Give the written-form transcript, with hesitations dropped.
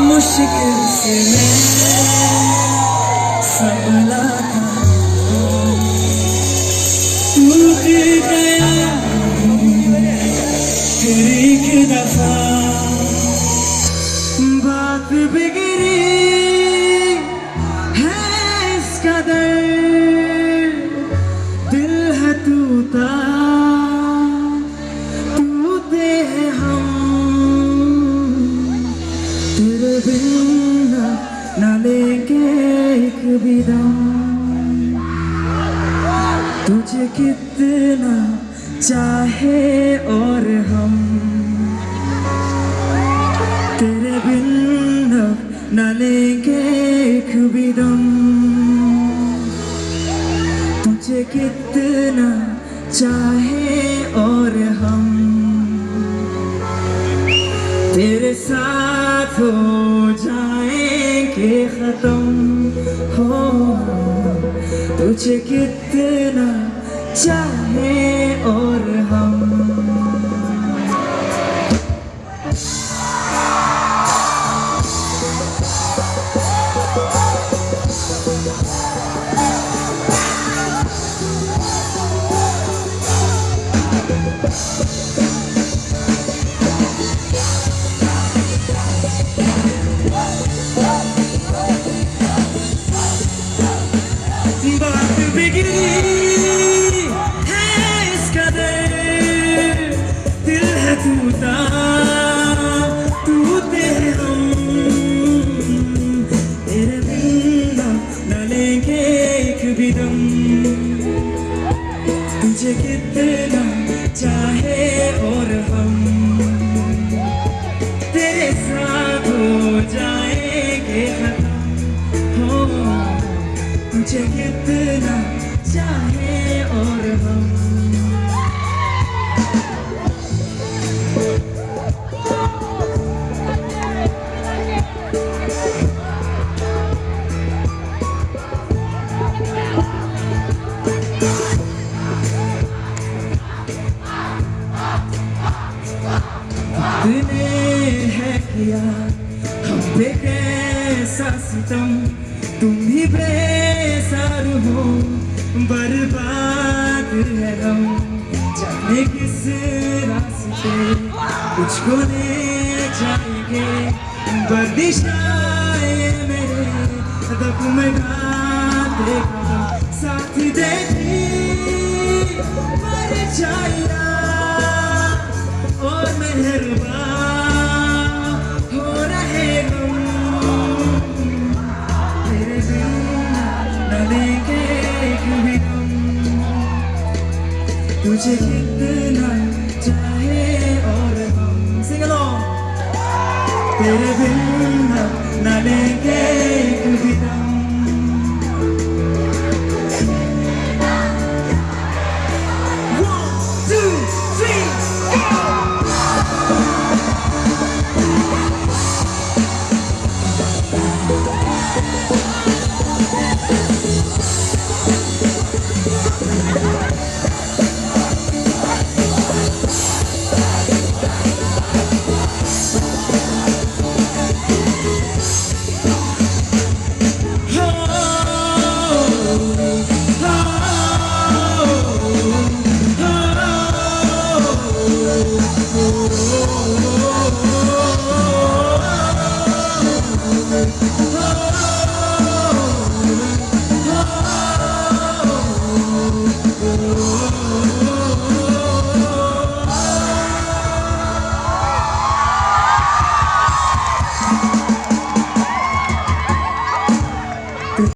मुश्किल से मैं संभला था, टूट गया फिर एक दफा, बात बिगड़ी है इस कदर, दिल है टूटा टूटे हैं हम, तेरे बिन न लेके एक भी दम, तुझे कितना चाहे और हम, तेरे बिन न लेके एक भी दम, तुझे कितना चाहे और हम, तेरे साथ हो जाएंगे खत्म हो, तुझे कितना चाहे और हम। बात बिगड़ी है इस कदर, दिल है टूटा टूटे हम, तेरे बिन न लेंगे एक भी दम, तुझे कितना चाहे और हम, तेरे साथ हो जाएंगे खत्म हो, तुझे कितना चाहे और हम। तूने है किया हम पे कैसा सितम, तुम भी बेसर हो, बर्बाद है हम, जाने किस रास्ते कुछ ले जाएंगे, बर्दिशाए मेरे दब में गाते कदम, साथ देखी मर जाएगा और मेहरबान हो रहे हम, तेरे बिन न लेंगे एक भी दम, तुझे कितना चाहे और हम, सिंग अलोंग, तेरे बिन न लेंगे एक भी दम। Oh